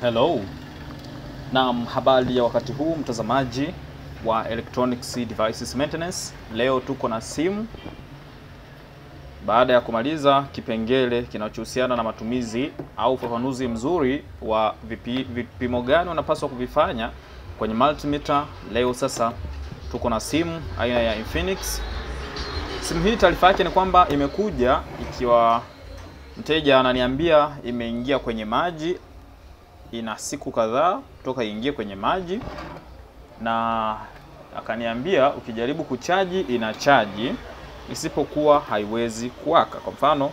Hello. Na habari ya wakati huu mtazamaji wa Electronics Devices Maintenance. Leo tuko na simu. Baada ya kumaliza kipengele kinachohusiana na matumizi au ufafanuzi mzuri wa vipimo gani unapaswa kuvifanya kwenye multimeter, leo sasa tuko na simu aina ya Infinix. Simu hii taarifa yake ni kwamba imekuja ikiwa mteja ananiambia imeingia kwenye maji. Ina siku kadhaa toka iingie kwenye maji, na akaniambia ukijaribu kuchaji inachaji, isipokuwa haiwezi kuwaka. Kwa mfano,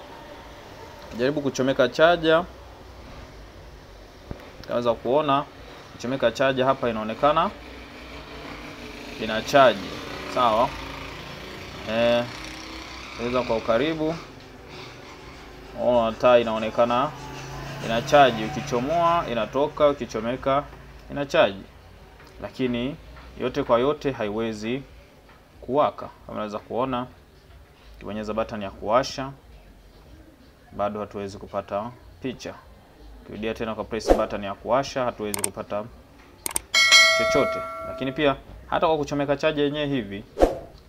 ukijaribu kuchomeka chaja, unaweza kuona kuchomeka chaja hapa inaonekana inachaji. Sawa? Unaweza kwa ukaribu taa inaonekana inachaji, ukichomoa inatoka, ukichomeka inachaji. Lakini yote kwa yote haiwezi kuwaka. Kama unaweza kuona, ukibonyeza button ya kuwasha bado hatuwezi kupata picha. Ukirudia tena kwa press button ya kuwasha hatuwezi kupata chochote. Lakini pia hata kwa kuchomeka chaji yenyewe hivi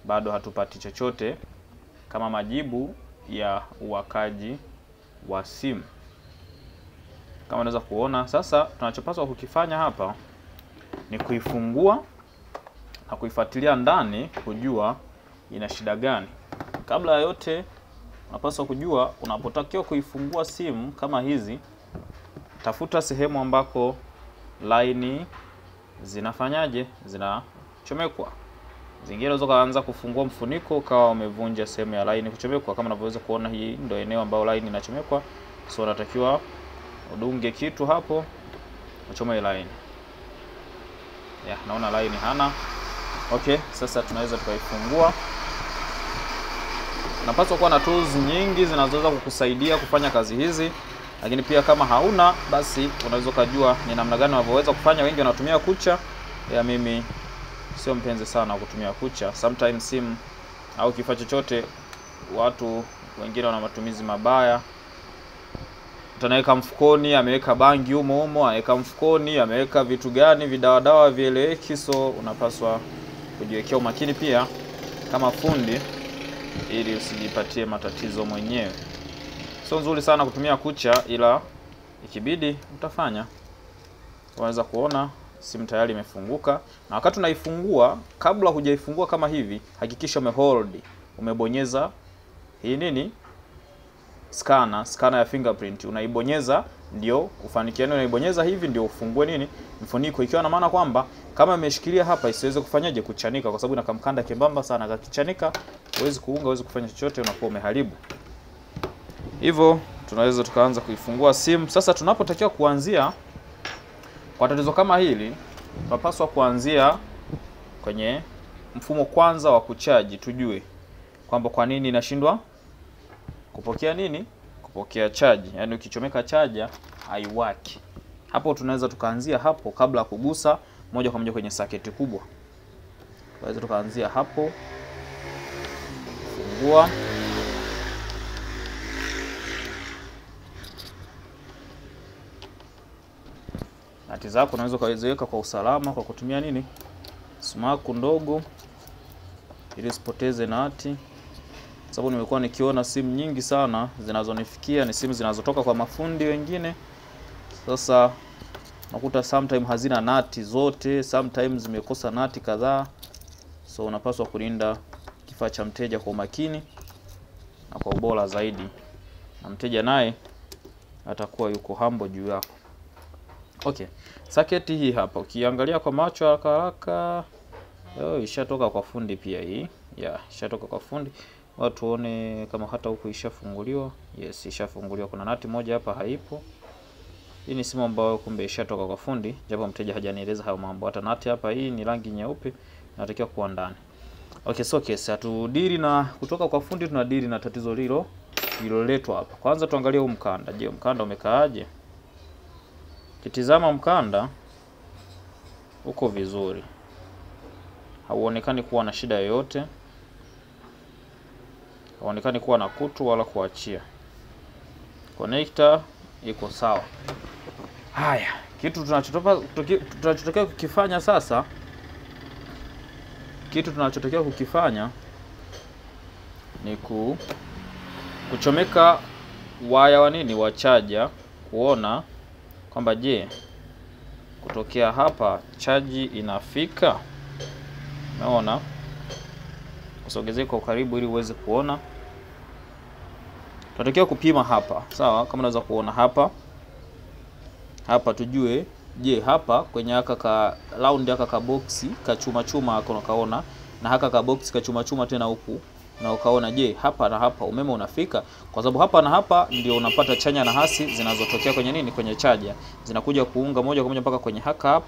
bado hatupati chochote kama majibu ya uwakaji wa simu. Kama unaweza kuona, sasa tunachopaswa kukifanya hapa ni kuifungua na kuifuatilia ndani kujua ina shida gani. Kabla ya yote, unapaswa kujua unapotakiwa kuifungua simu kama hizi, tafuta sehemu ambako line zinafanyaje, zinachomekwa. Zingine unaweza kuanza kufungua mfuniko kawa umevunja sehemu ya line kuchomekwa. Kama unavyoweza kuona, hii ndio eneo ambalo line inachomekwa. So unatakiwa udunge kitu hapo uchome line. Naona line hana. Okay, sasa tunaweza tukaifungua. Unapaswa kuwa na tools nyingi zinazoweza kukusaidia kufanya kazi hizi, lakini pia kama hauna, basi unaweza kujua ni namna gani unavyoweza kufanya. Wengi wanatumia kucha. Mimi sio mpenzi sana wa kutumia kucha. Sometimes simu au kifaa chochote, watu wengine wana matumizi mabaya. Tunaweka mfukoni, ameweka bangi humo, anaweka mfukoni, ameweka vitu gani, vidawadawa vieleweki. So unapaswa kujiwekea umakini pia kama fundi, ili usijipatie matatizo mwenyewe. Sio nzuri sana kutumia kucha, ila ikibidi utafanya. Unaweza kuona simu tayari imefunguka, na wakati unaifungua, kabla hujaifungua kama hivi, hakikisha umehold, umebonyeza hii nini, scanner ya fingerprint. Unaibonyeza ndio ufanikiane, unaibonyeza hivi ndio ufungue nini, mfuniko, ikiwa na maana kwamba kama imeshikilia hapa isiweze kufanyaje, kuchanika, kwa sababu ina kamkanda kembamba sana. Kakichanika huwezi kuunga, huwezi kufanya chochote, unakuwa umeharibu. Hivyo tunaweza tukaanza kuifungua simu. Sasa tunapotakiwa kuanzia kwa tatizo kama hili, tunapaswa kuanzia kwenye mfumo kwanza wa kuchaji, tujue kwamba kwa nini inashindwa kupokea nini, kupokea chaji. Yaani ukichomeka chaja haiwaki. Hapo tunaweza tukaanzia hapo kabla kugusa moja kwa moja kwenye saketi kubwa. Tunaweza tukaanzia hapo. Fungua. Nati zako unaweza kuziweka kwa usalama kwa kutumia nini, sumaku ndogo, ili usipoteze nati. Sababu nimekuwa nikiona simu nyingi sana zinazonifikia ni simu zinazotoka kwa mafundi wengine. Sasa nakuta sometimes hazina nati zote, sometimes zimekosa nati kadhaa. So unapaswa kulinda kifaa cha mteja kwa umakini na kwa ubora zaidi, na mteja naye atakuwa yuko humble juu yako. Okay, saketi hii hapa ukiangalia kwa macho haraka haraka, ishatoka kwa fundi pia hii. Ishatoka kwa fundi. Watu tuone kama hata huko ishafunguliwa. Yes, ishafunguliwa. Kuna nati moja hapa haipo. Hii ni simu ambayo kumbe ishatoka kwa fundi, japo mteja hajanieleza hayo mambo. Hata nati hapa hii ni rangi nyeupe, inatakiwa kuwa ndani. Okay, so hatudili na kutoka kwa fundi, tunadili na tatizo liloletwa hapa. Kwanza tuangalie huu mkanda. Je, mkanda umekaaje? Kitizama mkanda uko vizuri. Hauonekani kuwa na shida yoyote. Hauonekani kuwa na kutu wala kuachia. Connector iko sawa. Haya, Kitu tunachotokea kukifanya sasa, ni kuchomeka waya wa nini, wa chaja, kuona kwamba je, kutokea hapa chaji inafika. Unaona, usogezee kwa karibu ili uweze kuona. Tunatakiwa kupima hapa, sawa? Kama unaweza kuona hapa tujue, je, hapa kwenye haka ka round haka ka box ka chuma hako ukaona, na haka ka box ka chuma tena huku na ukaona, je, hapa na hapa umeme unafika? Kwa sababu hapa na hapa ndio unapata chanya na hasi zinazotokea kwenye nini, kwenye chaja, zinakuja kuunga moja kwa moja mpaka kwenye haka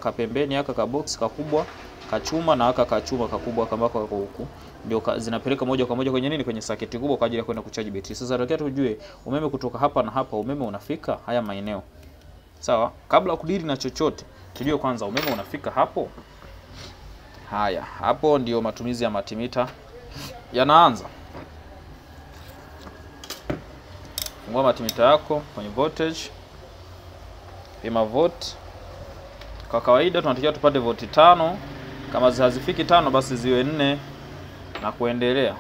ka pembeni, haka ka box kakubwa ka chuma na haka ka chuma kakubwa kambako kako huku, ndio zinapeleka moja kwa moja kwenye nini, kwenye saketi kubwa kwa ajili ya kwenda kuchaji betri. Sasa tunataka tujue umeme kutoka hapa na hapa umeme unafika haya maeneo. Sawa, kabla kudili na chochote tujue kwanza umeme unafika hapo. Haya, hapo ndio matumizi ya multimeter yanaanza. Fungua multimeter yako kwenye voltage, pima volt. Kwa kawaida tunatakiwa tupate volti 5. Kama hazifiki 5 basi ziwe 4 na kuendelea.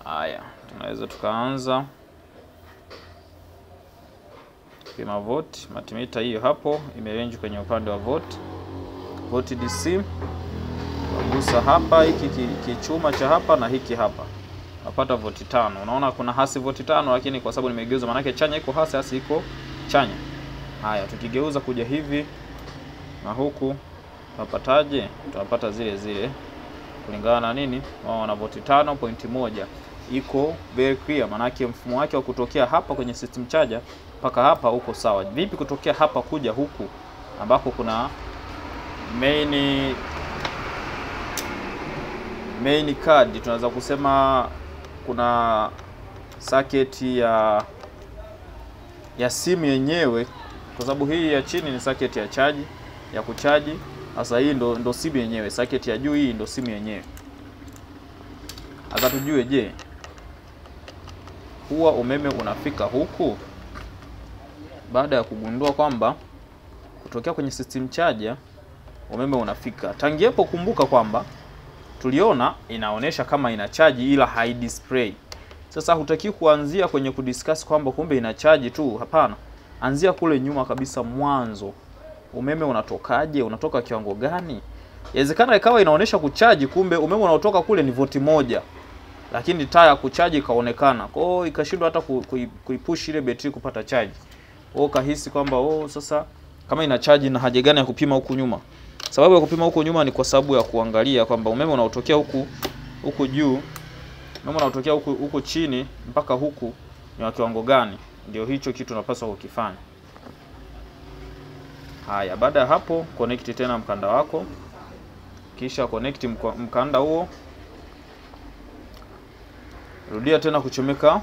Haya, tunaweza tukaanza pima volt. Multimeter hiyo hapo imerange kwenye upande wa volt DC. Gusa hapa, hiki kichuma cha hapa na hiki hapa, napata volti 5. Unaona kuna hasi volti 5, lakini kwa sababu nimegeuza, maana yake chanya iko hasi iko chanya. Haya, tukigeuza kuja hivi na huku tunapataje? Tunapata zile kulingana na nini, na volti 5.1 iko very clear. Maana yake mfumo wake wa kutokea hapa kwenye system charger mpaka hapa uko sawa. Vipi kutokea hapa kuja huku ambako kuna main card, tunaweza kusema kuna circuit ya simu yenyewe, kwa sababu hii ya chini ni circuit ya charge, ya kuchaji. Sasa hii ndo simu yenyewe, circuit ya juu hii ndo simu yenyewe. Sasa tujue, je, huwa umeme unafika huku? Baada ya kugundua kwamba kutokea kwenye system charger umeme unafika, tangiapo kumbuka kwamba tuliona inaonesha kama ina charge ila hai display. Sasa hutaki kuanzia kwenye kudiscuss kwamba kumbe ina charge tu, hapana. Anzia kule nyuma kabisa, mwanzo. Umeme unatokaje? Unatoka kiwango gani? Inawezekana ikawa inaonesha kuchaji, kumbe umeme unaotoka kule ni volti 1. Lakini taa ya kuchaji ikaonekana. Kwa hiyo ikashindwa hata kuipush ile betri kupata charge. Kahisi kwamba sasa kama ina charge na haja gani ya kupima huku nyuma? Sababu ya kupima huku nyuma ni kwa sababu ya kuangalia kwamba umeme unaotokea huku juu, umeme unaotokea huku chini mpaka huku ni wa kiwango gani. Ndio hicho kitu tunapaswa kukifanya. Haya, baada ya hapo connect tena mkanda wako. Kisha connect mkanda huo. Rudia tena kuchomeka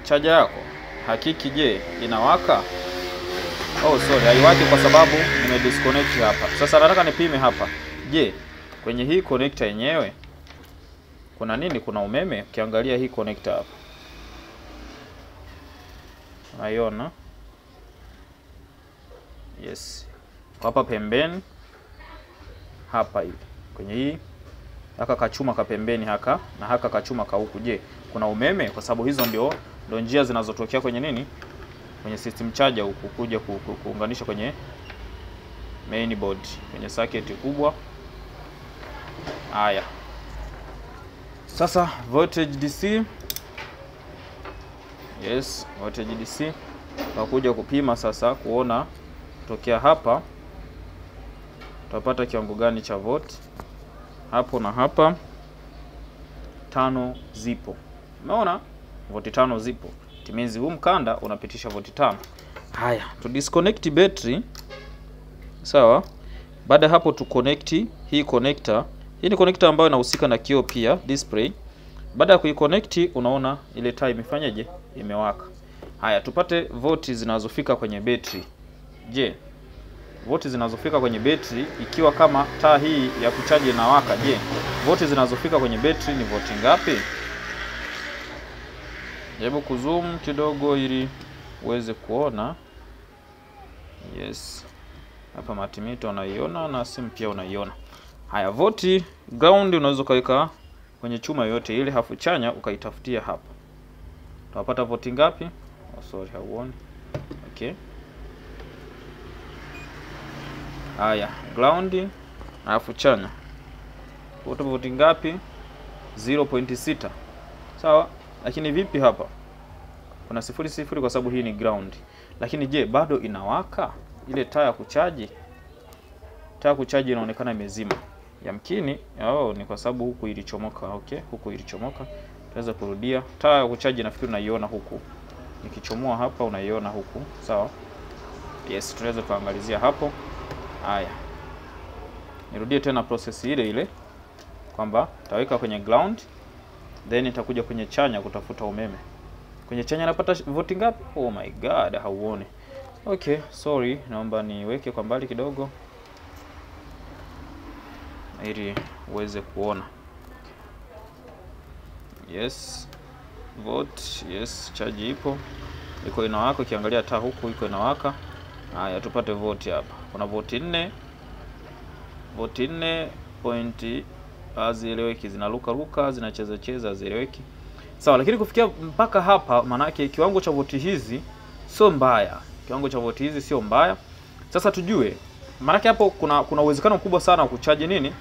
charger yako. Hakiki, je, inawaka? Sorry, haiwaki kwa sababu nimedisconnect hapa. Sasa nataka nipime hapa. Je, kwenye hii connector yenyewe kuna nini? Kuna umeme. Ukiangalia hii connector hapa, unaiona? Yes. Hapa pembeni hapa hivi. Kwenye hii haka kachuma ka pembeni haka na haka kachuma ka huku. Je, kuna umeme? Kwa sababu hizo ndio njia zinazotokea kwenye nini? Kwenye system charger huku kuja kuunganisha kwenye main board, kwenye circuit kubwa. Haya. Sasa voltage DC. Yes, voltage DC. Tutakuja kupima sasa kuona tokea hapa tutapata kiwango gani cha volt. Hapo na hapa 5 zipo. Umeona? Volti 5 zipo. Timizi huu mkanda unapitisha volti 5. Haya, tu disconnect battery. Sawa? Baada hapo tu connect hii connector. Hii ni connector ambayo inahusika na kioo pia, display. Baada ya kuiconnect unaona ile taa imefanyaje? Imewaka. Haya, tupate volti zinazofika kwenye battery. Je, volti zinazofika kwenye battery ikiwa kama taa hii ya kuchaji inawaka, je, volti zinazofika kwenye battery ni volti ngapi? Jaribu kuzoom kidogo ili uweze kuona. Yes. Hapa multimeter unaiona na simu pia unaiona. Haya, voti ground unaweza kaweka kwenye chuma yote ile, hafu chanya ukaitafutia hapa. Utapata voti ngapi? Oh, sorry, hauoni. Okay. Haya, ground hafu chanya. Utapata voti ngapi? 0.6. Sawa? Lakini vipi hapa? Kuna 0.0 kwa sababu hii ni ground. Lakini je, bado inawaka ile taa ya kuchaji? Taa ya kuchaji inaonekana imezima. Yamkini ni kwa sababu huku ilichomoka. Okay, huku ilichomoka. Tunaweza kurudia. Taa ya kuchaji nafikiri unaiona huku. Nikichomoa hapa unaiona huku. Sawa? Yes, tunaweza kuangalizia hapo. Haya. Nirudie tena process ile ile kwamba taweka kwenye ground, then itakuja kwenye chanya kutafuta umeme. Kwenye chanya napata voti ngapi? Oh my god, hauone. Okay, sorry, naomba niweke kwa mbali kidogo ili uweze kuona. Yes. Vote, yes, charge iko inawaka. Ukiangalia taa huku iko inawaka. Haya, tupate vote hapa. Kuna vote 4. Vote 4 point hazieleweki, zinaruka zinacheza hazieleweki. Sawa, lakini kufikia mpaka hapa maana yake kiwango cha voti hizi sio mbaya. Kiwango cha voti hizi sio mbaya. Sasa tujue maana yake hapo kuna uwezekano mkubwa sana wa kuchaji nini?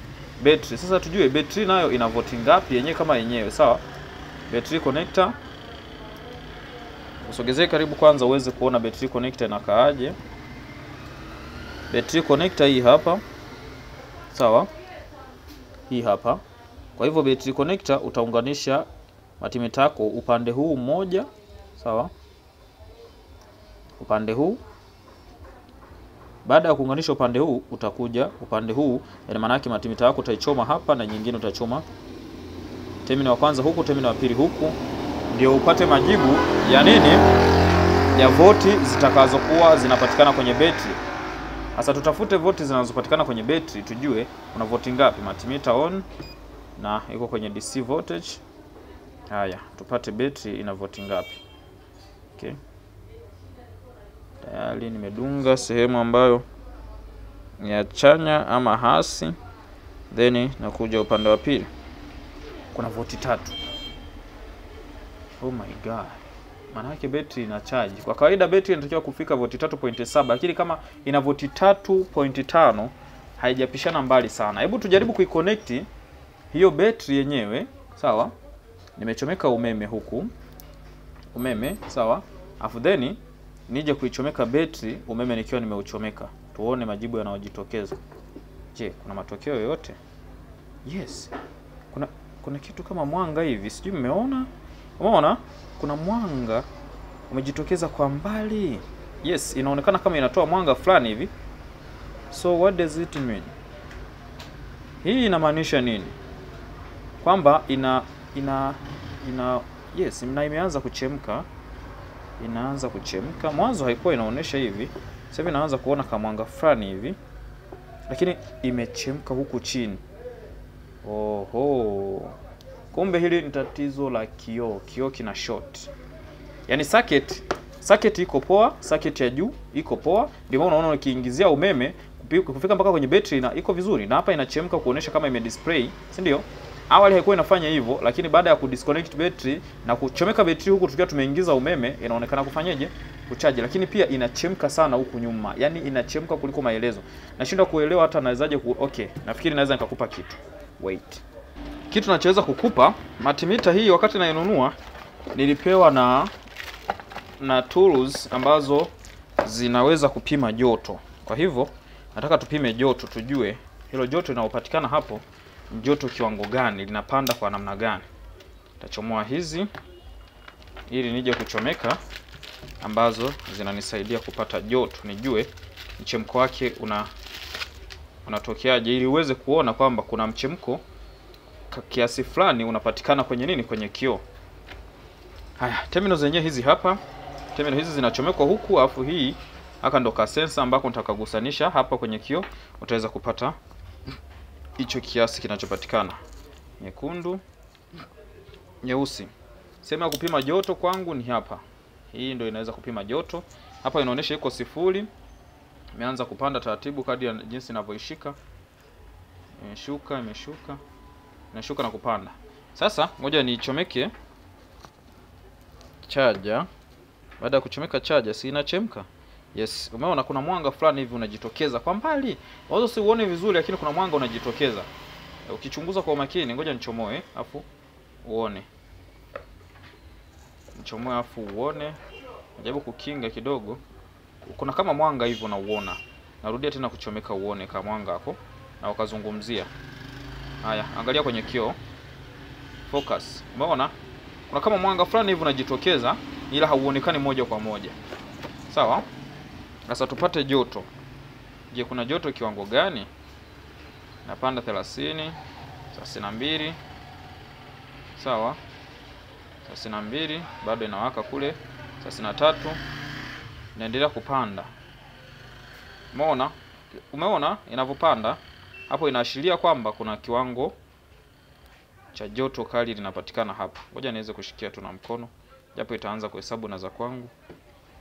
Battery. Sasa tujue battery nayo ina voti ngapi yenyewe kama yenyewe, sawa? Battery connector. Usogezee karibu kwanza uweze kuona battery connector inakaaje. Battery connector hii hapa. Sawa? Hii hapa. Kwa hivyo battery connector utaunganisha multimeter yako upande huu mmoja, sawa? Upande huu. Baada ya kuunganisha upande huu utakuja upande huu, yani maana yake multimeter yako utaichoma hapa na nyingine utachoma terminal ya kwanza huku, terminal ya pili huku, ndio upate majibu ya nini? Ya voti zitakazokuwa zinapatikana kwenye battery. Sasa tutafute voti zinazopatikana kwenye battery tujue kuna voti ngapi. Multimeter on na iko kwenye DC voltage. Haya, tupate battery ina voti ngapi. Okay. Tayari nimedunga sehemu ambayo ni ya chanya ama hasi. Then nakuja upande wa pili. Kuna voti 3. Oh my god. Maana yake battery ina charge. Kwa kawaida battery inatakiwa kufika voti 3.7, lakini kama ina voti 3.5 haijapishana mbali sana. Hebu tujaribu kuiconnect hiyo battery yenyewe, sawa? Nimechomeka umeme huku. Umeme, sawa? Afu then nije kuichomeka battery umeme nikiwa nimeuchomeka. Tuone majibu yanayojitokeza. Je, kuna matokeo yoyote? Yes. Kuna kitu kama mwanga hivi. Sijui mmeona? Umeona? Kuna mwanga umejitokeza kwa mbali. Yes, inaonekana kama inatoa mwanga fulani hivi. So what does it mean? Hii inamaanisha nini? Kwamba yes, imeanza kuchemka. Inaanza kuchemka. Mwanzo haikuwa inaonesha hivi. Sasa hivi naanza kuona kama mwanga fulani hivi. Lakini imechemka huku chini. Oho. Kumbe hili ni tatizo la kioo. Kioo kina short. Yaani circuit iko poa, circuit ya juu iko poa. Ndio maana unaona ukiingizia umeme kufika mpaka kwenye battery na iko vizuri. Na hapa inachemka kuonesha kama ime display, si ndio? Awali haikuwa inafanya hivyo, lakini baada ya kudisconnect battery na kuchomeka battery huku tukiwa tumeingiza umeme, inaonekana kufanyaje? Kuchaji. Lakini pia inachemka sana huku nyuma. Yaani inachemka kuliko maelezo. Nashindwa kuelewa hata nawezaje okay, nafikiri naweza nikakupa kitu. Wait. Kitu nachoweza kukupa, multimeter hii wakati nainunua nilipewa na tools ambazo zinaweza kupima joto. Kwa hivyo nataka tupime joto tujue hilo joto linalopatikana hapo joto kiwango gani, linapanda kwa namna gani. Tachomoa hizi ili nije kuchomeka ambazo zinanisaidia kupata joto, nijue mchemko wake unatokeaje ili uweze kuona kwamba kuna mchemko kiasi fulani unapatikana kwenye nini, kwenye kioo. Haya, terminal zenyewe hizi hapa. Terminal hizi zinachomekwa huku, afu hii haka ndo ka sensor ambako nitakagusanisha hapa kwenye kioo, utaweza kupata hicho kiasi kinachopatikana. Nyekundu, nyeusi. Sehemu ya kupima joto kwangu ni hapa. Hii ndio inaweza kupima joto. Hapa inaonyesha iko 0. Imeanza kupanda taratibu kadri ya jinsi ninavyoishika. Imeshuka, imeshuka. Inashuka na kupanda. Sasa ngoja niichomeke charger. Baada ya kuchomeka charger, si inachemka? Yes, umeona kuna mwanga fulani hivi unajitokeza kwa mbali. Wazo si uone vizuri, lakini kuna mwanga unajitokeza. Ukichunguza kwa makini, ngoja nichomoe afu uone. Nichomoe afu uone. Najaribu kukinga kidogo. Kuna kama mwanga hivi unauona. Narudia tena kuchomeka uone kama mwanga hapo na ukazungumzia. Haya, angalia kwenye kioo. Focus. Umeona? Kuna kama mwanga fulani hivi unajitokeza ila hauonekani moja kwa moja. Sawa? Sasa tupate joto. Je, kuna joto kiwango gani? Napanda 30, 32. Sawa? 32 bado inawaka kule. 33 inaendelea kupanda. Umeona? Umeona inavyopanda? Hapo inaashiria kwamba kuna kiwango cha joto kali linapatikana hapa. Ngoja niweze kushikia tu na mkono. Japo itaanza kuhesabu na za kwangu.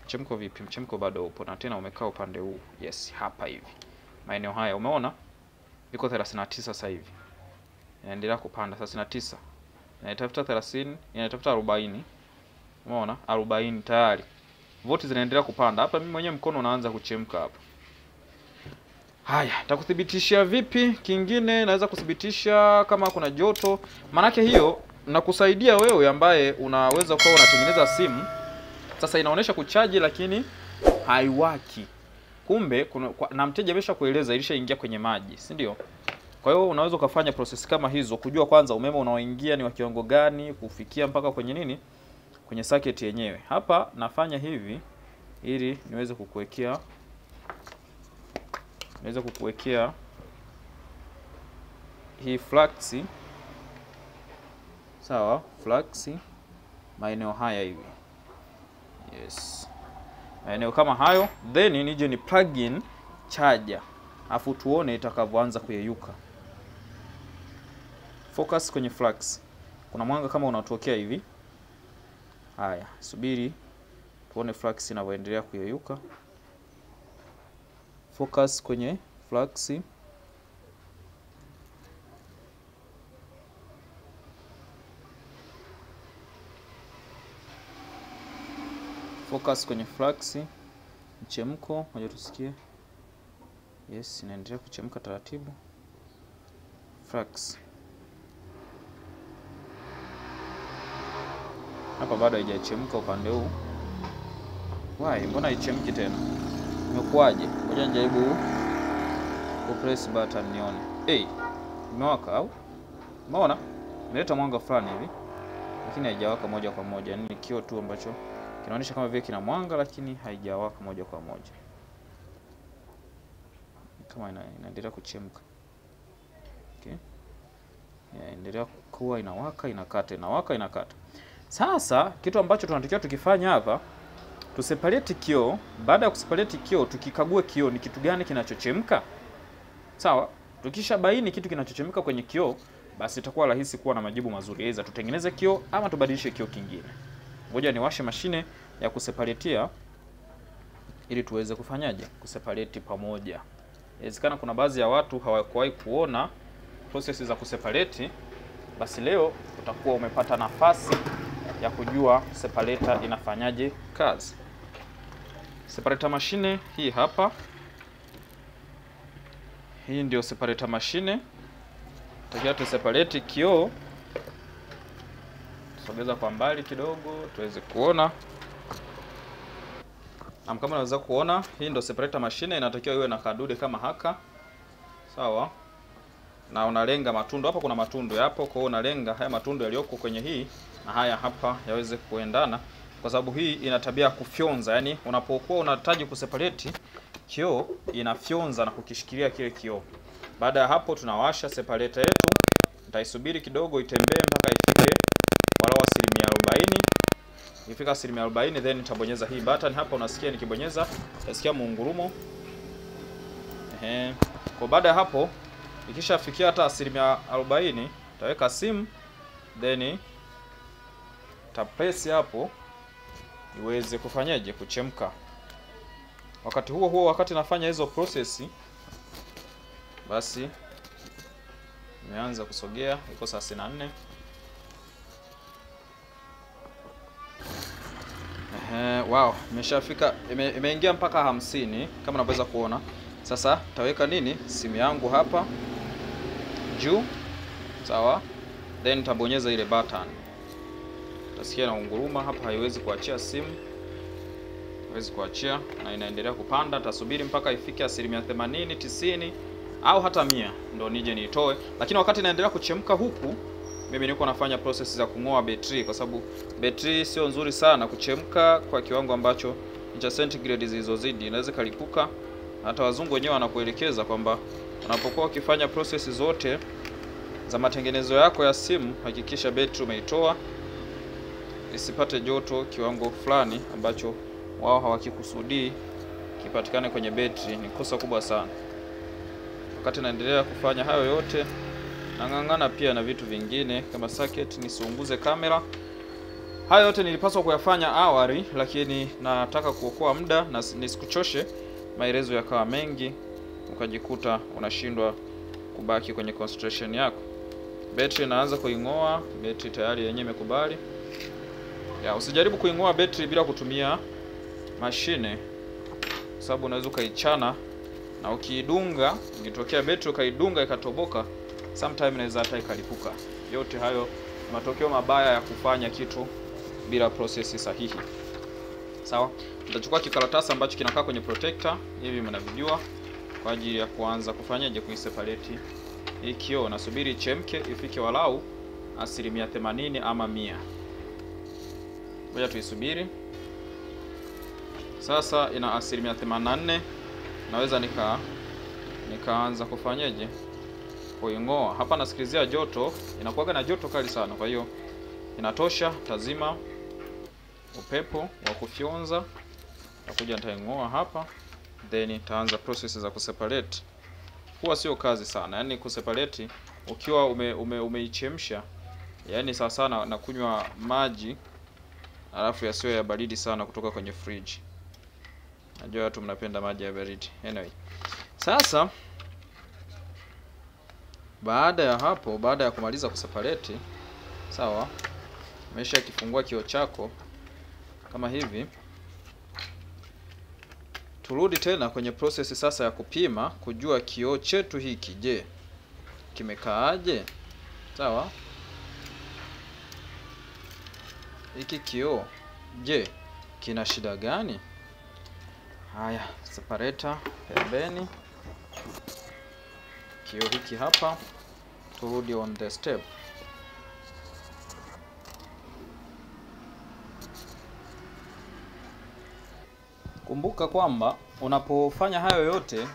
Mchemko vipi? Mchemko bado upo na tena umekaa upande huu. Yes, hapa hivi. Maeneo haya umeona? Iko 39 sasa hivi. Inaendelea kupanda 39. Inatafuta 30, inatafuta 40. Umeona? 40 tayari. Voti zinaendelea kupanda. Hapa mimi mwenyewe mkono unaanza kuchemka hapa. Haya, nitakuthibitishia vipi? Kingine naweza kuthibitisha kama kuna joto. Manake hiyo nakusaidia wewe ambaye unaweza kuwa unatengeneza simu. Sasa inaonesha kuchaji lakini haiwaki. Kumbe na mteja ameshakueleza ilishaingia kwenye maji, si ndio? Kwa hiyo unaweza kufanya process kama hizo, kujua kwanza umeme unaoingia ni wa kiwango gani, kufikia mpaka kwenye nini? Kwenye socket yenyewe. Hapa nafanya hivi ili niweze kukuwekea hii flux. Sawa, flux maeneo haya hivi. Yes. Maeneo kama hayo, then nije ni plug in charger. Afu tuone itakavyoanza kuyeyuka. Focus kwenye flux. Kuna mwanga kama unatokea hivi. Haya, subiri tuone flux inavyoendelea kuyeyuka. Focus kwenye flux. Focus kwenye flux. Mchemko, ngoja tusikie. Yes, inaendelea kuchemka taratibu. Flux. Hapa bado haijachemka upande huu. Why? Mbona haichemki tena? Imekuaje? Ngoja nijaribu ku press button nione. Imewaka au? Umeona? Imeleta mwanga fulani hivi. Lakini haijawaka moja kwa moja. Ni kioo tu ambacho kinaonyesha kama vile kina mwanga lakini haijawaka moja kwa moja. Kama inaendelea kuchemka. Okay. Inaendelea kuwa inawaka, inakata, inawaka, inakata. Sasa kitu ambacho tunatakiwa tukifanya hapa, tuseparate kioo. Baada ya kuseparate kioo, tukikague kioo ni kitu gani kinachochemka. Sawa? Tukishabaini kitu kinachochemka kwenye kioo, basi itakuwa rahisi kuwa na majibu mazuri. Aidha tutengeneze kioo ama tubadilishe kioo kingine. Ngoja niwashe mashine ya kuseparatea ili tuweze kufanyaje? Kuseparate pamoja. Inawezekana kuna baadhi ya watu hawakuwahi kuona process za kuseparate, basi leo utakuwa umepata nafasi ya kujua separator inafanyaje kazi. Separator machine hii hapa. Hii ndio separator machine. Tutakia tu separate kioo. Sogeza kwa mbali kidogo tuweze kuona. Kama unaweza kuona, hii ndio separator machine, inatakiwa iwe na kadude kama haka. Sawa? Na unalenga matundu. Hapa kuna matundu yapo, kwa hiyo unalenga haya matundu yaliyoko kwenye hii na haya hapa yaweze kuendana, kwa sababu hii ina tabia ya kufyonza. Yani unapokuwa unahitaji kuseparate kioo, inafyonza na kukishikilia kile kioo. Baada ya hapo tunawasha separator yetu. Nitaisubiri kidogo itembee mpaka ifike walau 40%. Ikifika 40% then nitabonyeza hii button hapa. Unasikia nikibonyeza utasikia muungurumo. Kwa baada ya hapo ikishafikia hata 40%, utaweka simu then press hapo iweze kufanyaje, kuchemka. Wakati huo wakati nafanya hizo process, basi imeanza kusogea, iko saa 64. Wow, imeshafika, imeingia mpaka 50 kama unaweza kuona. Sasa taweka nini, simu yangu hapa juu, sawa, then tabonyeza ile button. Utasikia na unguruma hapa, haiwezi kuachia simu, haiwezi kuachia na inaendelea kupanda. Tasubiri mpaka ifike 80%, 90 au hata 100 ndio nije niitoe. Lakini wakati inaendelea kuchemka huku, mimi niko nafanya process za kung'oa betri, kwa sababu betri sio nzuri sana kuchemka kwa kiwango ambacho cha centigrade zilizozidi, inaweza kalipuka. Hata wazungu wenyewe wanakuelekeza kwamba unapokuwa ukifanya process zote za matengenezo yako ya simu, hakikisha betri umeitoa isipate joto kiwango fulani ambacho wao hawakikusudii kipatikane kwenye betri. Ni kosa kubwa sana. Wakati naendelea kufanya hayo yote, nang'ang'ana pia na vitu vingine kama socket, nisiunguze kamera. Hayo yote nilipaswa kuyafanya awali, lakini nataka kuokoa muda na nisikuchoshe, maelezo yakawa mengi ukajikuta unashindwa kubaki kwenye concentration yako. Betri inaanza kuing'oa, betri tayari yenyewe imekubali. Usijaribu kuing'oa betri bila kutumia mashine, sababu unaweza ukaichana na ukiidunga, ikitokea betri ukaidunga ikatoboka, sometime inaweza hata ikalipuka. Yote hayo ni matokeo mabaya ya kufanya kitu bila process sahihi. Sawa? Nitachukua kikaratasi ambacho kinakaa kwenye protector, hivi mnavijua, kwa ajili ya kuanza kufanyaje, kuiseparate hii kioo. Nasubiri ichemke ifike walau 80% ama 100. Ngoja tuisubiri. Sasa ina 84%. Naweza nikaanza kufanyaje, kuing'oa. Hapa nasikilizia joto, inakuwa na joto kali sana, kwa hiyo inatosha. Tazima upepo wa kufyonza, nakuja nitaing'oa hapa, then nitaanza process za kuseparate. Huwa sio kazi sana, yani kuseparate ukiwa umeichemsha, yani sawa sana na kunywa maji alafu yasiyo ya baridi sana kutoka kwenye fridge. Najua watu mnapenda maji ya baridi. Anyway, sasa baada ya hapo, baada ya kumaliza kuseparate, sawa, umesha kifungua kioo chako kama hivi. Turudi tena kwenye process sasa ya kupima, kujua kioo chetu hiki, je, kimekaaje? Sawa, hiki kioo, je, kina shida gani? Haya, separator pembeni, kioo hiki hapa. Turudi on the step. Kumbuka kwamba unapofanya hayo yote,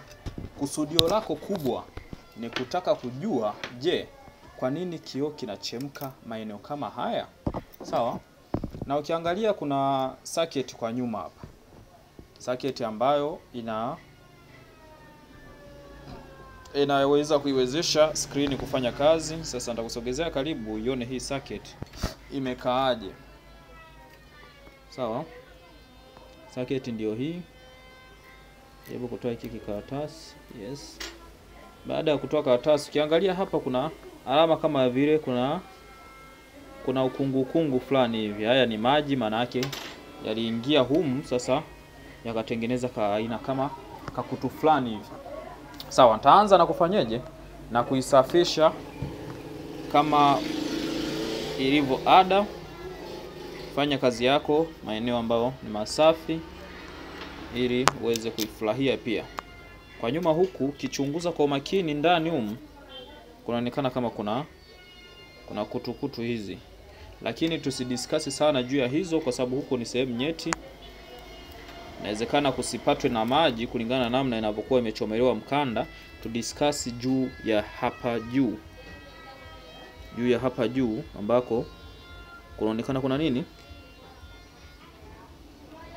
kusudio lako kubwa ni kutaka kujua, je, kwa nini kioo kinachemka maeneo kama haya? Sawa? Na ukiangalia kuna socket kwa nyuma hapa. Socket ambayo inaweza kuiwezesha screen kufanya kazi. Sasa nitakusogezea karibu uione hii socket imekaaje. Sawa? Socket ndio hii. Hebu kutoa hiki karatasi. Yes. Baada ya kutoa karatasi, ukiangalia hapa kuna alama kama vile kuna ukungu fulani hivi. Haya ni maji, maana yake yaliingia humu, sasa yakatengeneza aina kama kakutu fulani hivi. Sawa, nitaanza na kufanyaje, na kuisafisha kama ilivyo ada. Fanya kazi yako maeneo ambayo ni masafi ili uweze kuifurahia pia. Kwa nyuma huku kichunguza kwa makini, ndani humu kunaonekana kama kuna kutu hizi, lakini tusidiscuss sana juu ya hizo kwa sababu huko ni sehemu nyeti. Inawezekana kusipatwe na maji kulingana na namna inavyokuwa imechomelewa mkanda. Tudiscuss juu ya hapa juu. Juu ya hapa juu ambako kunaonekana kuna nini?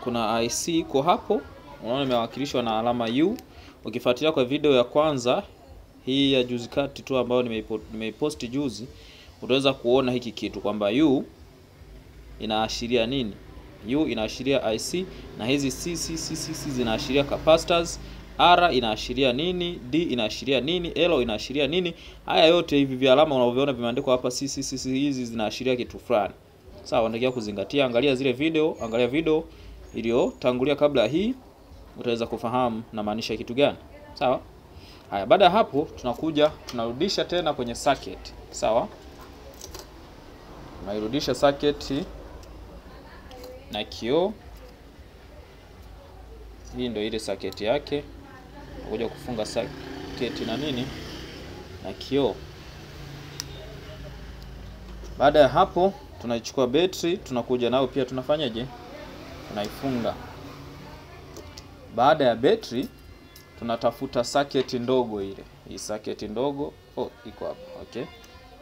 Kuna IC kwa hapo. Unaona imewakilishwa na alama U. Ukifuatilia kwa video ya kwanza hii ya juzi kati tu ambayo nimeipost juzi, utaweza kuona hiki kitu kwamba U inaashiria nini? U inaashiria IC, na hizi C zinaashiria capacitors. R inaashiria nini? D inaashiria nini? L inaashiria nini? Haya yote hivi vya alama unavyoona vimeandikwa hapa C hizi zinaashiria kitu fulani. Sawa, unatakiwa kuzingatia. Angalia zile video, angalia video iliyotangulia kabla hii, utaweza kufahamu na maanisha kitu gani. Sawa? Haya, baada ya hapo tunakuja tunarudisha tena kwenye circuit. Sawa? Tunairudisha circuit na kioo. Hii ndio ile circuit yake. Kuja kufunga circuit na nini? Na kioo. Baada ya hapo tunaichukua betri, tunakuja nao pia tunafanyaje? Tunaifunga. Baada ya betri tunatafuta circuit ndogo ile. Hii circuit ndogo, iko hapa. Okay.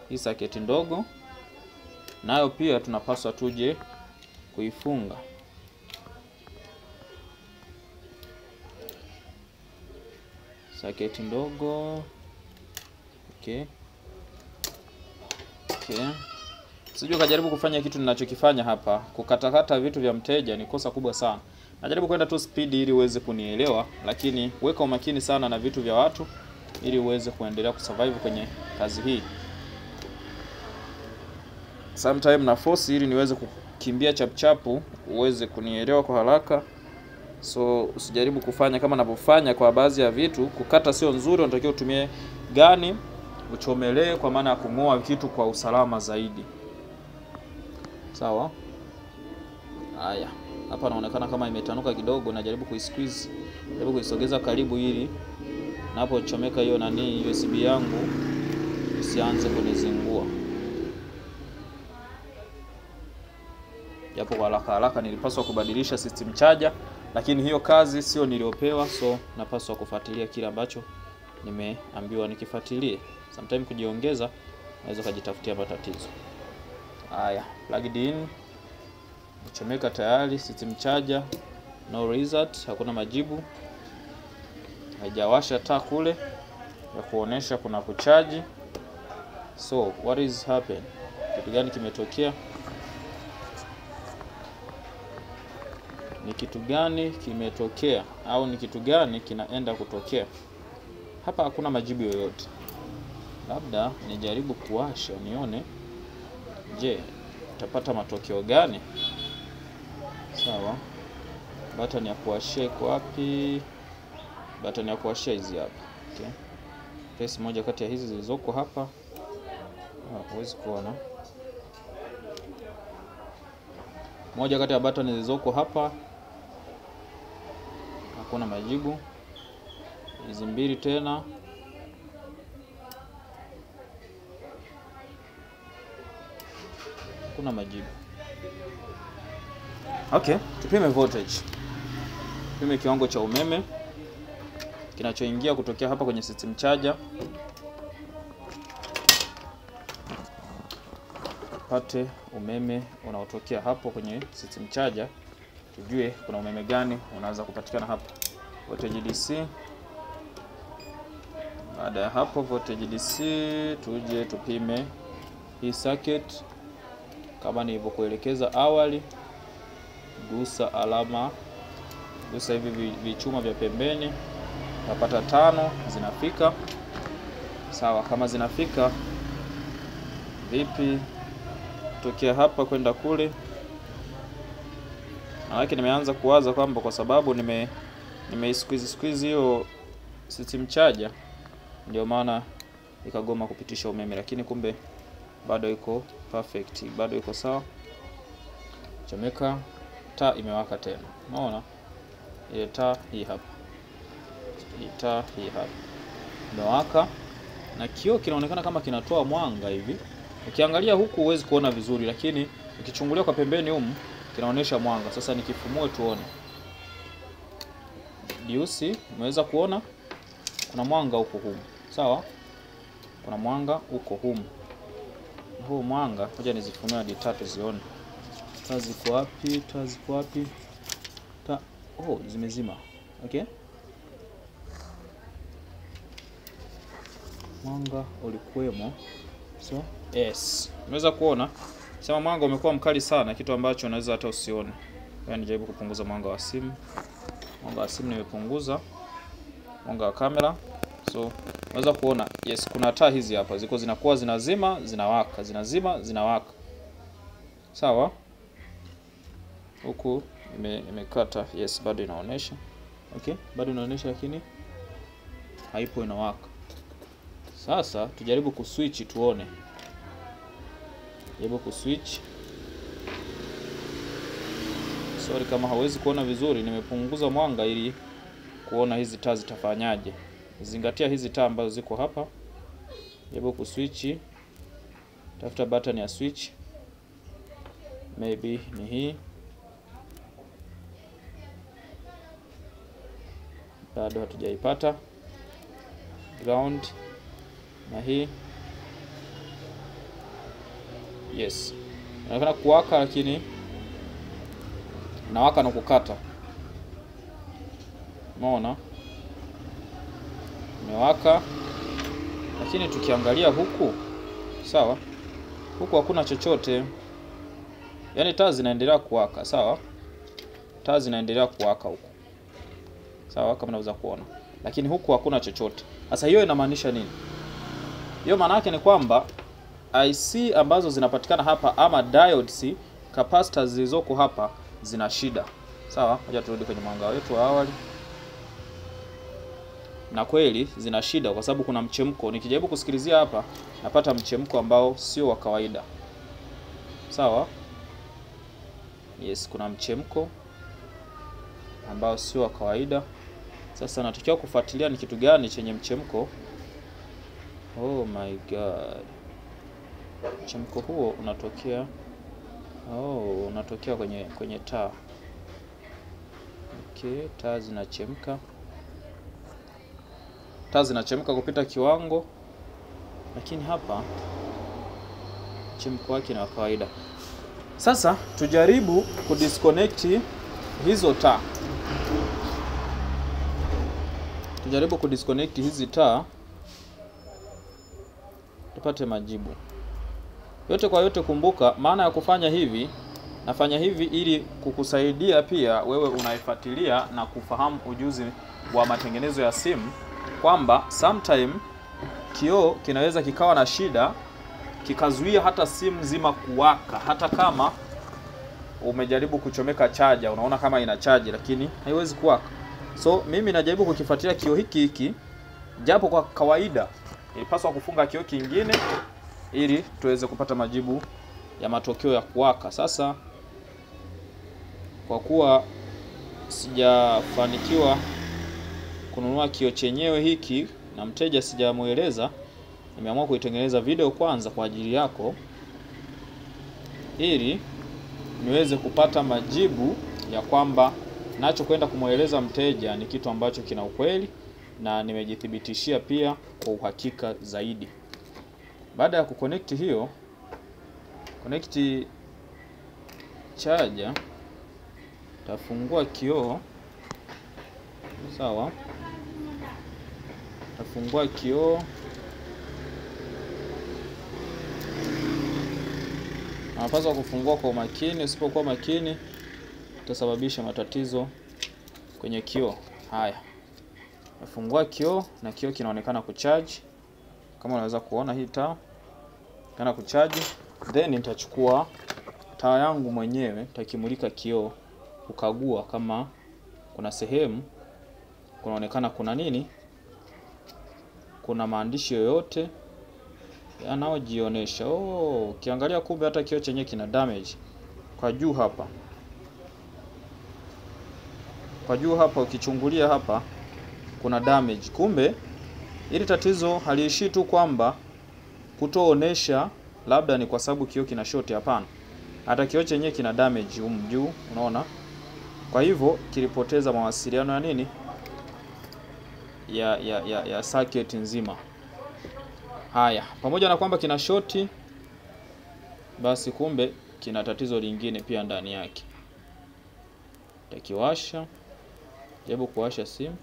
Hii circuit ndogo nayo pia tunapaswa tuje kuifunga. Circuit ndogo. Okay. Sijui kajaribu kufanya kitu ninachokifanya hapa, kukatakata vitu vya mteja ni kosa kubwa sana. Najaribu kwenda tu speed ili uweze kunielewa, lakini weka umakini sana na vitu vya watu ili uweze kuendelea kusurvive kwenye kazi hii. Sometime na force ili niweze kukimbia chapchapu uweze kunielewa kwa haraka. So usijaribu kufanya kama ninavyofanya kwa baadhi ya vitu. Kukata sio nzuri, unatakiwa utumie gani uchomelee kwa maana ya kung'oa kitu kwa usalama zaidi. Sawa? Haya, hapa inaonekana kama imetanuka kidogo, najaribu kuisqueeze, najaribu kuisogeza karibu ili napochomeka hiyo nani USB yangu isianze kunizingua. Japo kwa haraka nilipaswa kubadilisha system charger, lakini hiyo kazi sio niliopewa, so napaswa kufuatilia kile ambacho nimeambiwa nikifuatilie. Sometimes kujiongeza naweza kujitafutia matatizo. Haya, plugged in. Chomeka tayari system charger. No result, hakuna majibu. Haijawasha taa kule ya kuonesha kuna kuchaji. So, what is happened? Kitu gani kimetokea? Ni kitu gani kimetokea au ni kitu gani kinaenda kutokea? Hapa hakuna majibu yoyote. Labda nijaribu kuwasha nione, je, utapata matokeo gani? Sawa. Button ya kuwashia iko wapi? Button ya kuwashia hizi hapa. Okay. Press moja kati ya hizi zilizoko hapa. Huwezi kuona. Moja kati ya button zilizoko hapa. Hakuna majibu. Hizi mbili tena. Kuna majibu. Okay, tupime voltage. Tupime kiwango cha umeme kinachoingia kutokea hapa kwenye system charger. Pate umeme unaotokea hapo kwenye system charger, tujue kuna umeme gani unaweza kupatikana hapa. Voltage DC. Baada ya hapo voltage DC, tuje tupime hii circuit kama nilivyokuelekeza awali. Gusa alama, gusa hivi vichuma vya pembeni, utapata 5 zinafika. Sawa, kama zinafika vipi tokea hapa kwenda kule? Maana nimeanza kuwaza kwamba kwa sababu squeeze hiyo system charger ndio maana ikagoma kupitisha umeme, lakini kumbe bado iko perfect, bado iko sawa. Chomeka, taa imewaka tena. Unaona? Ile taa hii hapa. Taa hii hapa. Imewaka na kioo kinaonekana kama kinatoa mwanga hivi. Ukiangalia huku huwezi kuona vizuri, lakini ukichungulia kwa pembeni humu kinaonesha mwanga. Sasa nikifumue tuone. Diusi, umeweza kuona kuna mwanga huko humu. Sawa? Kuna mwanga huko humu. Huu mwanga ngoja nizifunue hadi 3 zione. Taa ziko wapi? Taa ziko wapi? Zimezima. Okay? Mwanga ulikuwemo. So, yes. Unaweza kuona Sema mwanga umekuwa mkali sana, kitu ambacho unaweza hata usione. Kwa nijaribu kupunguza mwanga wa simu. Mwanga wa simu nimepunguza. Mwanga wa kamera. So, unaweza kuona, yes, kuna taa hizi hapa. Ziko zinakuwa zinazima, zinawaka, zinazima, zinawaka. Sawa? Huku imekata, yes, bado inaonesha. Okay, bado inaonesha lakini haipo inawaka. Sasa tujaribu kuswitch tuone. Jaribu kuswitch. Sorry kama hauwezi kuona vizuri, nimepunguza mwanga ili kuona hizi taa zitafanyaje. Zingatia hizi taa ambazo ziko hapa. Jaribu kuswitch. Tafuta button ya switch. Maybe ni hii. Bado hatujaipata. Ground na hii. Yes. Inaonekana kuwaka lakini inawaka na kukata. Umeona? Imewaka. Lakini tukiangalia huku, sawa? Huku hakuna chochote. Yaani taa zinaendelea kuwaka, sawa? Taa zinaendelea kuwaka huku. Sawa, kama unaweza kuona. Lakini huku hakuna chochote. Sasa hiyo inamaanisha nini? Hiyo maana yake ni kwamba IC ambazo zinapatikana hapa ama diodes, capacitors zilizoko hapa zina shida. Sawa? Ngoja turudi kwenye mwanga wetu wa awali. Na kweli zina shida kwa sababu kuna mchemko. Nikijaribu kusikilizia hapa napata mchemko ambao sio wa kawaida. Sawa? Yes, kuna mchemko ambao sio wa kawaida. Sasa natakiwa kufuatilia ni kitu gani chenye mchemko. Oh my god. Mchemko huo unatokea unatokea kwenye taa. Okay, taa zinachemka. Taa zinachemka kupita kiwango. Lakini hapa mchemko wake ni wa kawaida. Sasa tujaribu kudisconnect hizo taa. Tujaribu kudisconnect hizi taa tupate majibu. Yote kwa yote kumbuka maana ya kufanya hivi, nafanya hivi ili kukusaidia pia wewe unaifuatilia na kufahamu ujuzi wa matengenezo ya simu kwamba sometime kioo kinaweza kikawa na shida kikazuia hata simu nzima kuwaka hata kama umejaribu kuchomeka charger, unaona kama ina charge lakini haiwezi kuwaka. So mimi najaribu kukifuatilia kioo hiki japo kwa kawaida ilipaswa kufunga kioo kingine ili tuweze kupata majibu ya matokeo ya kuwaka. Sasa kwa kuwa sijafanikiwa kununua kioo chenyewe hiki na mteja sijamueleza, nimeamua kuitengeneza video kwanza kwa ajili yako ili niweze kupata majibu ya kwamba nacho kwenda kumueleza mteja ni kitu ambacho kina ukweli na nimejithibitishia pia kwa uhakika zaidi. Baada ya kuconnect hiyo, connect charger, tafungua kioo. Sawa? Tafungua kioo. Unapaswa kufungua kwa makini, usipokuwa makini utasababisha matatizo kwenye kioo. Haya. Nafungua kioo na kioo kinaonekana kucharge. Kama unaweza kuona hii taa kana kucharge, then nitachukua taa yangu mwenyewe, nitakimulika kioo kukagua kama kuna sehemu kunaonekana kuna nini, kuna maandishi yoyote yanayojionyesha. Ukiangalia kumbe hata kioo chenyewe kina damage kwa juu hapa. Kwa juu hapa ukichungulia hapa kuna damage. Kumbe ili tatizo haliishi tu kwamba kutoonesha labda ni kwa sababu kioo kina short, hapana. Hata kioo chenyewe kina damage juu, unaona? Kwa hivyo kilipoteza mawasiliano ya nini? Ya circuit nzima. Haya, pamoja na kwamba kina short, basi kumbe kina tatizo lingine pia ndani yake. Takiwasha. Jaribu kuwasha simu.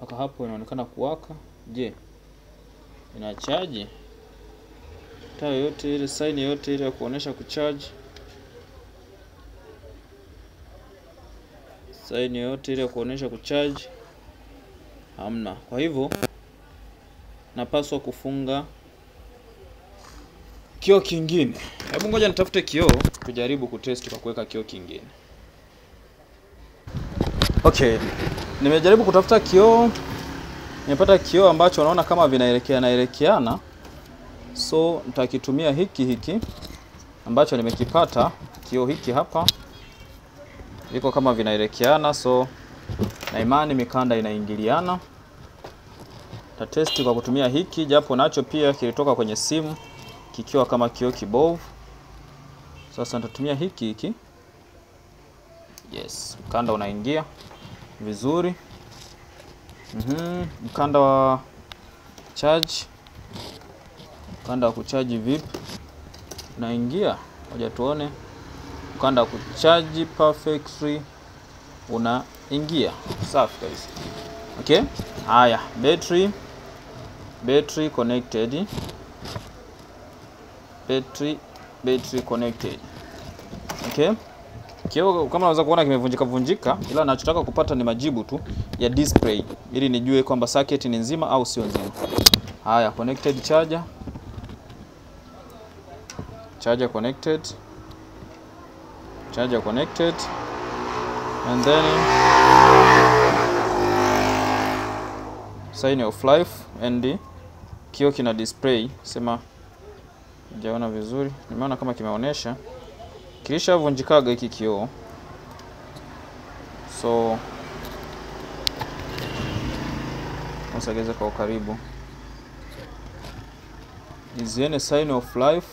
mpaka hapo inaonekana kuwaka. Je, ina charge? Taa yote ile, sign yote ile ya kuonesha kucharge, sign yote ile ya kuonesha kucharge hamna. Kwa hivyo napaswa kufunga kioo kingine. Hebu ngoja nitafute kioo tujaribu kutest kwa kuweka kioo kingine. Okay, nimejaribu kutafuta kioo, nimepata kioo ambacho naona kama vinaelekeana. So nitakitumia hiki ambacho nimekipata. Kioo hiki hapa viko kama vinaelekeana, so na imani mikanda inaingiliana. Tatesti kwa kutumia hiki, japo nacho pia kilitoka kwenye simu kikiwa kama kioo kibovu. Sasa nitatumia hiki. Yes, mkanda unaingia vizuri. Mkanda wa charge, mkanda wa kuchaji vipi unaingia? Ngoja tuone. Mkanda wa kuchaji perfectly unaingia safi kabisa. Okay, haya, battery connected, battery connected. Okay, kioo kama unaweza kuona kimevunjika, ila ninachotaka kupata ni majibu tu ya display ili nijue kwamba circuit ni nzima au sio nzima. Haya, connected charger connected, charger connected, and then sign of life, and kioo kina display. Sema sijaona vizuri, nimeona kama kimeonesha kilishavunjikaga hiki kioo. So usogeze kwa karibu, iziene sign of life.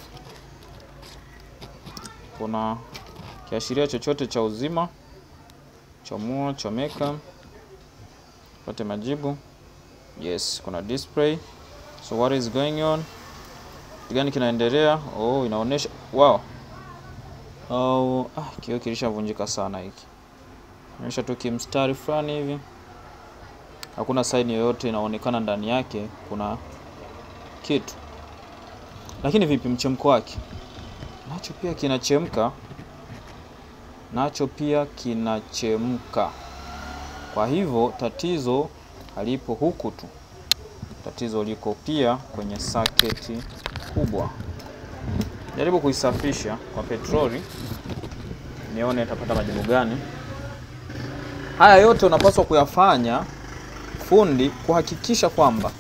Kuna kiashiria chochote cha uzima, chomua, chomeka, pate majibu. Yes, kuna display. So what is going on? Gani kinaendelea? Oh, inaonesha wow. Oh, kioo kilishavunjika sana hiki. Inaonyesha tu kimstari fulani hivi. Hakuna sign yoyote inaonekana ndani yake kuna kitu. Lakini vipi mchemko wake? Nacho pia kinachemka. Kwa hivyo tatizo halipo huku tu. Tatizo liko pia kwenye saketi kubwa. Jaribu kuisafisha kwa petroli, nione itapata majibu gani. Haya yote unapaswa kuyafanya fundi, kuhakikisha kwamba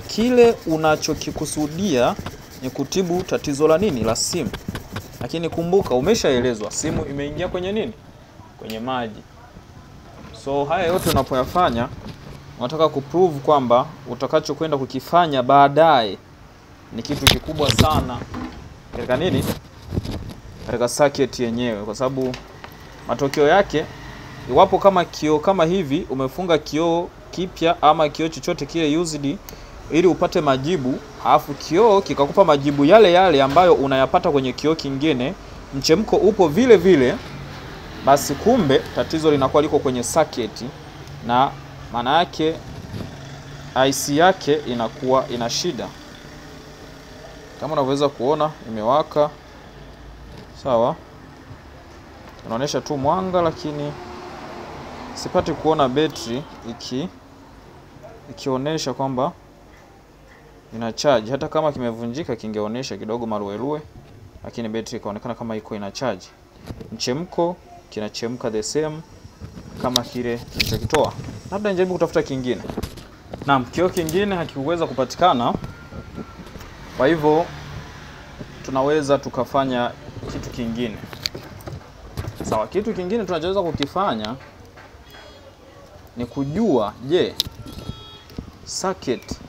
kile unachokikusudia ni kutibu tatizo la nini? La simu. Lakini kumbuka, umeshaelezwa simu imeingia kwenye nini? Kwenye maji. So haya yote unapoyafanya, unataka kuprove kwamba utakachokwenda kukifanya baadaye ni kitu kikubwa sana katika nini? Katika circuit yenyewe, kwa sababu matokeo yake, iwapo kama kioo kama hivi umefunga kioo kipya ama kioo chochote kile used ili upate majibu, alafu kioo kikakupa majibu yale ambayo unayapata kwenye kioo kingine, mchemko upo vile vile, basi kumbe tatizo linakuwa liko kwenye circuit, na maana yake IC yake inakuwa ina shida. Kama unavyoweza kuona imewaka. Sawa. Unaonesha tu mwanga, lakini sipati kuona battery ikionyesha kwamba ina charge. Hata kama kimevunjika kingeonyesha kidogo maruerue, lakini battery ikaonekana kama iko ina charge. Mchemko kinachemka the same kama kile kilichokitoa. Labda nijaribu kutafuta kingine. Naam, kioo kingine hakikuweza kupatikana. Kwa hivyo tunaweza tukafanya kitu kingine. Sawa, kitu kingine tunachoweza kukifanya ni kujua, je, circuit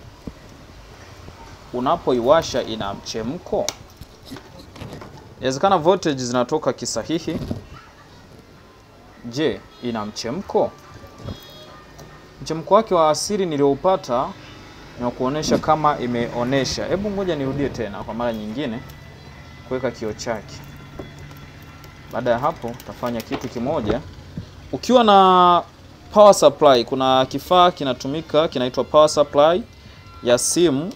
unapoiwasha ina mchemko? Inawezekana voltage zinatoka kisahihi. Je, ina mchemko? Mchemko wake wa asili nilioupata na kuonesha kama imeonesha. Hebu ngoja nirudie tena kwa mara nyingine kuweka kioo chake. Baada ya hapo utafanya kitu kimoja. Ukiwa na power supply. Kuna kifaa kinatumika kinaitwa power supply ya simu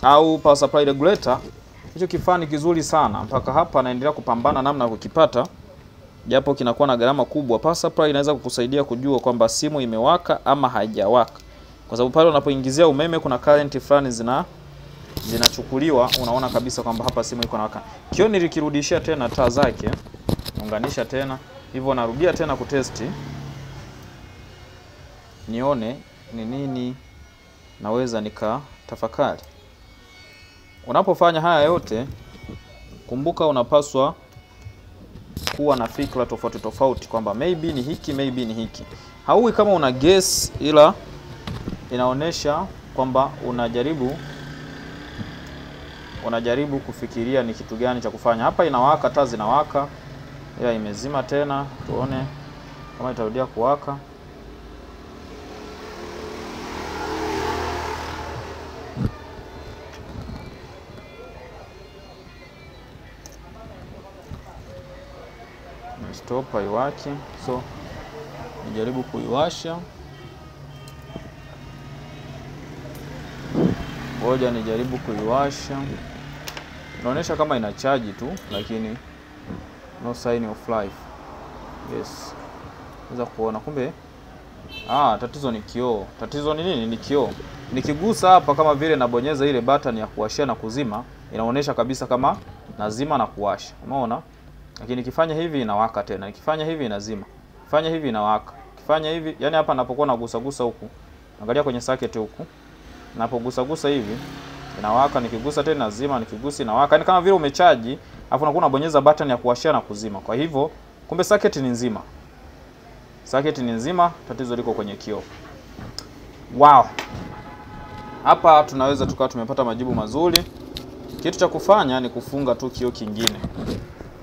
au power supply regulator. Hicho kifaa ni kizuri sana. Mpaka hapa naendelea kupambana namna ya kukipata, japo kinakuwa na gharama kubwa. Power supply inaweza kukusaidia kujua kwamba simu imewaka ama haijawaka, kwa sababu pale unapoingizia umeme kuna current fulani zinachukuliwa, unaona kabisa kwamba hapa simu iko nawaka. Kio nilikirudishia tena taa zake, unganisha tena hivyo, narudia tena kutesti nione ni nini naweza nikatafakari. Unapofanya haya yote, kumbuka unapaswa kuwa na fikra tofauti tofauti kwamba maybe ni hiki, maybe ni hiki. Hauwi kama una guess, ila inaonesha kwamba unajaribu kufikiria ni kitu gani cha kufanya. Hapa inawaka, taa zinawaka, ila imezima tena. Tuone kama itarudia kuwaka. Stop, haiwaki. So nijaribu kuiwasha. Ngoja nijaribu kuiwasha. Inaonyesha kama ina charge tu, lakini no sign of life. Yes. Unaweza kuona kumbe tatizo ni kioo. Tatizo ni nini? Ni kioo. Nikigusa hapa kama vile nabonyeza ile button ya kuwashia na kuzima, inaonyesha kabisa kama nazima na kuwasha. Umeona? Lakini nikifanya hivi inawaka tena. Nikifanya hivi inazima. Nikifanya hivi inawaka. Nikifanya hivi, yani hapa ninapokuwa nagusa huku. Angalia kwenye socket huku. Ninapogusa hivi inawaka, nikigusa tena inazima, nikigusa inawaka. Ni kama vile umechaji, afu unakuwa unabonyeza button ya kuwashia na kuzima. Kwa hivyo, kumbe socket ni nzima. Socket ni nzima, tatizo liko kwenye kioo. Wow. Hapa tunaweza tukawa tumepata majibu mazuri. Kitu cha kufanya ni kufunga tu kioo kingine.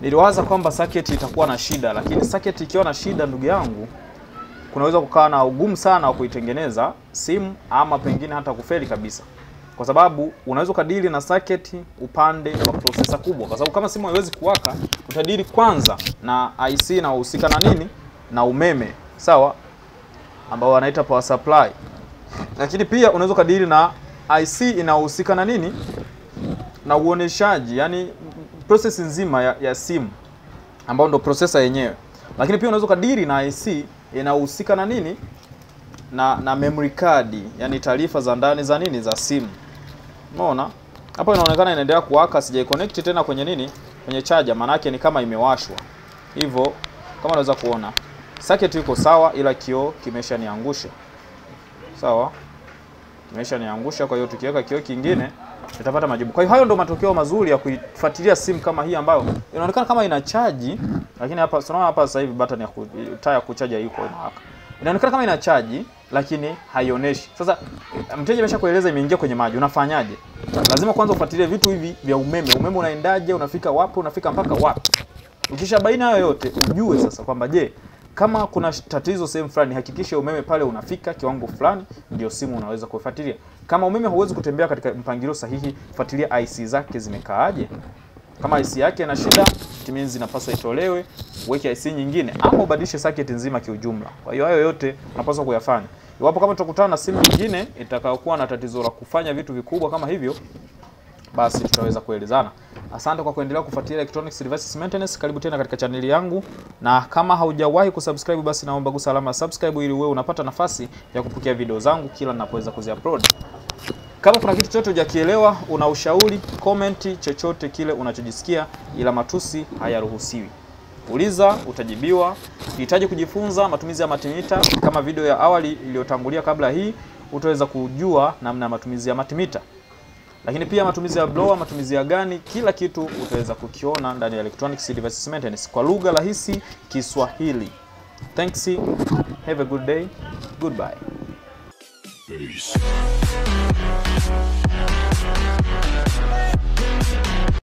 Niliwaza kwamba socket itakuwa na shida, lakini socket ikiwa na shida, ndugu yangu, kunaweza kukaa na ugumu sana wa kuitengeneza simu, ama pengine hata kufeli kabisa. Kwa sababu unaweza kadiri na socket upande wa processor kubwa. Kwa sababu kama simu haiwezi kuwaka, utadiri kwanza na IC inayohusika na nini? Na umeme. Sawa? Ambao wanaita power supply. Lakini pia unaweza kadiri na IC inayohusika na nini? Na uoneshaji, yani process nzima ya simu, ambao ndo processor yenyewe. Lakini pia unaweza kadiri na IC inahusika na nini? Na memory card, yani taarifa za ndani za nini? Za simu. Umeona? Hapa inaonekana inaendelea kuwaka, sija connect tena kwenye nini? Kwenye charger, maana yake ni kama imewashwa. Hivyo kama unaweza kuona, socket iko sawa, ila kioo kimeshaniangusha. Sawa? Kimeshaniangusha, kwa hiyo tukiweka kioo kingine tutapata majibu. Kwa hiyo hayo ndo matokeo mazuri ya kuifuatilia simu kama hii ambayo inaonekana kama ina charge, lakini hapa tunaona hapa sasa hivi button ya taa ya kuchaja iko inawaka. Inaonekana kama ina charge lakini haionyeshi. Sasa mteja ameshakueleza imeingia kwenye maji, unafanyaje? Lazima kwanza ufuatilie vitu hivi vya umeme. Umeme unaendaje, unafika wapi, unafika mpaka wapi? Ukishabaini hayo yote, ujue sasa kwamba je, kama kuna tatizo sehemu fulani, hakikisha umeme pale unafika kiwango fulani, ndio simu unaweza kufuatilia. Kama umeme huwezi kutembea katika mpangilio sahihi, fuatilia IC zake zimekaaje. Kama IC yake ina shida, it means inapaswa itolewe, uweke IC nyingine, ama ubadilishe socket nzima kiujumla. Kwa hiyo hayo yote unapaswa kuyafanya. Iwapo kama tutakutana na simu nyingine itakayokuwa na tatizo la kufanya vitu vikubwa kama hivyo, basi tutaweza kuelezana. Asante kwa kuendelea kufuatilia Electronics Devices Maintenance. Karibu tena katika chaneli yangu, na kama haujawahi kusubscribe, basi naomba gusa alama subscribe ili wewe unapata nafasi ya kupokea video zangu kila ninapoweza kuziupload. Kama kuna kitu chochote hujakielewa, una ushauri, comment chochote kile unachojisikia, ila matusi hayaruhusiwi. Uliza, utajibiwa. Ukihitaji kujifunza matumizi ya multimeter kama video ya awali iliyotangulia kabla hii, utaweza kujua namna ya matumizi ya multimeter. Lakini pia matumizi ya blower, matumizi ya gani, kila kitu utaweza kukiona ndani ya Electronics Devices Maintenance kwa lugha rahisi Kiswahili. Thanks. Have a good day. Goodbye. Peace.